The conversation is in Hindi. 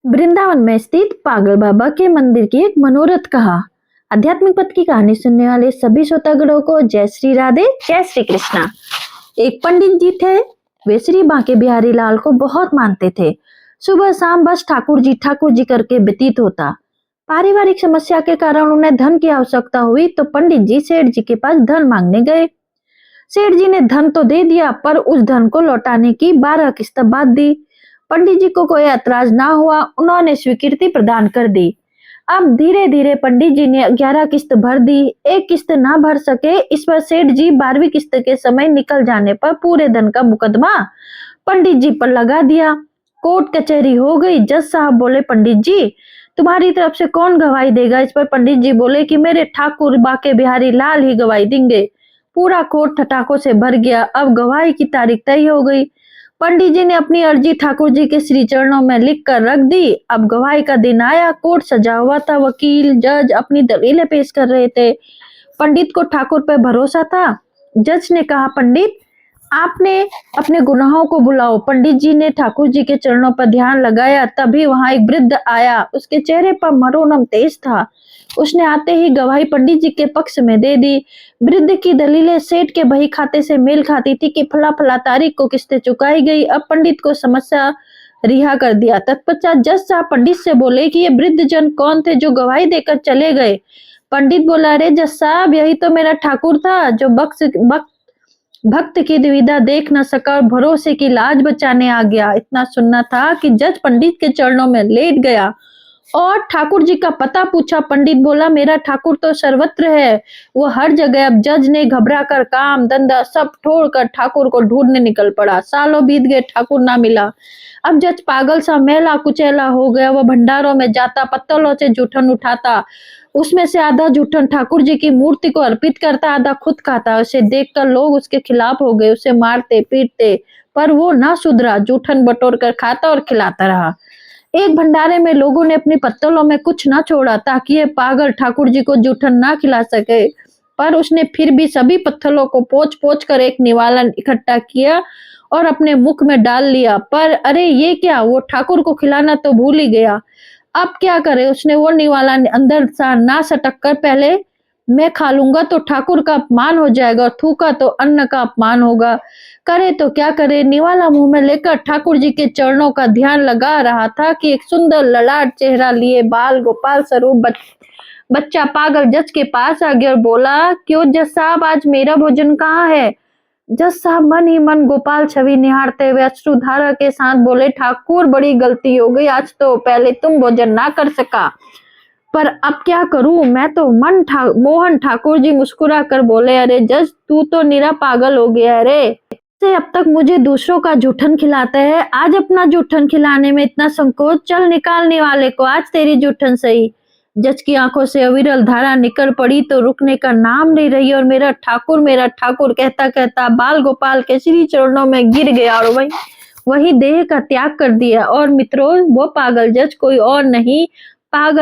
वृंदावन में स्थित पागल बाबा के मंदिर की एक मनोरथ कहा। आध्यात्मिक पथ की कहानी सुनने वाले सभी श्रोतागणों को जय श्री राधे, जय श्री कृष्णा। एक पंडित जी थे। वे श्री बांके बिहारी लाल को बहुत मानते थे। सुबह शाम बस ठाकुर जी करके व्यतीत होता। पारिवारिक समस्या के कारण उन्हें धन की आवश्यकता हुई तो पंडित जी सेठ जी के पास धन मांगने गए। सेठ जी ने धन तो दे दिया, पर उस धन को लौटाने की 12 किस्त बात दी। पंडित जी को कोई ऐतराज ना हुआ, उन्होंने स्वीकृति प्रदान कर दी। अब धीरे धीरे पंडित जी ने 11 किस्त भर दी। एक किस्त ना भर सके, इस पर सेठ जी 12वीं किस्त के समय निकल जाने पर पूरे धन का मुकदमा पंडित जी पर लगा दिया। कोर्ट कचहरी हो गई। जज साहब बोले, पंडित जी तुम्हारी तरफ से कौन गवाही देगा? इस पर पंडित जी बोले कि मेरे ठाकुर बांके बिहारी लाल ही गवाही देंगे। पूरा कोर्ट ठटाकों से भर गया। अब गवाही की तारीख तय हो गई। पंडित जी ने अपनी अर्जी ठाकुर जी के श्री चरणों में लिख कर रख दी। अब गवाही का दिन आया। कोर्ट सजा हुआ था। वकील जज अपनी दलीलें पेश कर रहे थे। पंडित को ठाकुर पर भरोसा था। जज ने कहा, पंडित आपने अपने गुनाहों को बुलाओ। पंडित जी ने ठाकुर जी के चरणों पर ध्यान लगाया। तभी वहां एक वृद्ध आया। उसके चेहरे पर मनोरम तेज था। उसने आते ही गवाही पंडित जी के पक्ष में दे दी। वृद्ध की दलीलें सेठ के बही खाते से मेल खाती थी कि फला फला तारीख को किस्तें चुकाई गई। अब पंडित को समस्या रिहा कर दिया। तत्पश्चात जज साहब पंडित से बोले कि ये वृद्ध जन कौन थे जो गवाही देकर चले गए? पंडित बोला, अरे जज साहब, यही तो मेरा ठाकुर था जो भक्त की दुविधा देख न सका और भरोसे की लाज बचाने आ गया। इतना सुनना था कि जज पंडित के चरणों में लेट गया और ठाकुर जी का पता पूछा। पंडित बोला, मेरा ठाकुर तो सर्वत्र है, वो हर जगह। अब जज ने घबरा कर काम धंधा सब छोड़कर ठाकुर को ढूंढने निकल पड़ा। सालों बीत गए, ठाकुर ना मिला। अब जज पागल सा मेला कुचेला हो गया। वो भंडारों में जाता, पत्तलों से जूठन उठाता, उसमें से आधा जूठन ठाकुर जी की मूर्ति को अर्पित करता, आधा खुद खाता। उसे देखकर लोग उसके खिलाफ हो गए, उसे मारते पीटते, पर वो ना सुधरा। जूठन बटोर कर खाता और खिलाता रहा। एक भंडारे में लोगों ने अपनी पत्तलों में कुछ ना छोड़ा ताकि ये पागल ठाकुर जी को जूठन ना खिला सके, पर उसने फिर भी सभी पत्तलों को पोंछ पोंछ कर एक निवाला इकट्ठा किया और अपने मुख में डाल लिया। पर अरे ये क्या, वो ठाकुर को खिलाना तो भूल ही गया। अब क्या करे? उसने वो निवाला अंदर सा ना सटक कर, पहले मैं खा लूंगा तो ठाकुर का अपमान हो जाएगा और थूका तो अन्न का अपमान होगा। करे तो क्या करे? निवाला मुंह में लेकर ठाकुर जी के चरणों का ध्यान लगा रहा था कि एक सुंदर ललाट चेहरा लिए बाल गोपाल स्वरूप बच्चा पागल जज के पास आ गया और बोला, क्यों जज साहब, आज मेरा भोजन कहाँ है? जज साहब मन ही मन गोपाल छवि निहारते हुए अश्रुधारा के साथ बोले, ठाकुर बड़ी गलती हो गई, आज तो पहले तुम भोजन ना कर सका, पर अब क्या करूं? मैं तो मोहन। ठाकुर जी मुस्कुरा कर बोले, अरे जज, तू तो निरा पागल हो गया है रे। से अब तक मुझे दूसरों का जूठन खिलाता है, आज अपना जूठन खिलाने में इतना संकोच? चल निकालने वाले को, आज तेरी जूठन सही। जज की आंखों से अविरल धारा निकल पड़ी तो रुकने का नाम नहीं रही और मेरा ठाकुर कहता कहता बाल गोपाल के श्री चरणों में गिर गया और वही देह का त्याग कर दिया। और मित्रों, वो पागल जज कोई और नहीं, पागल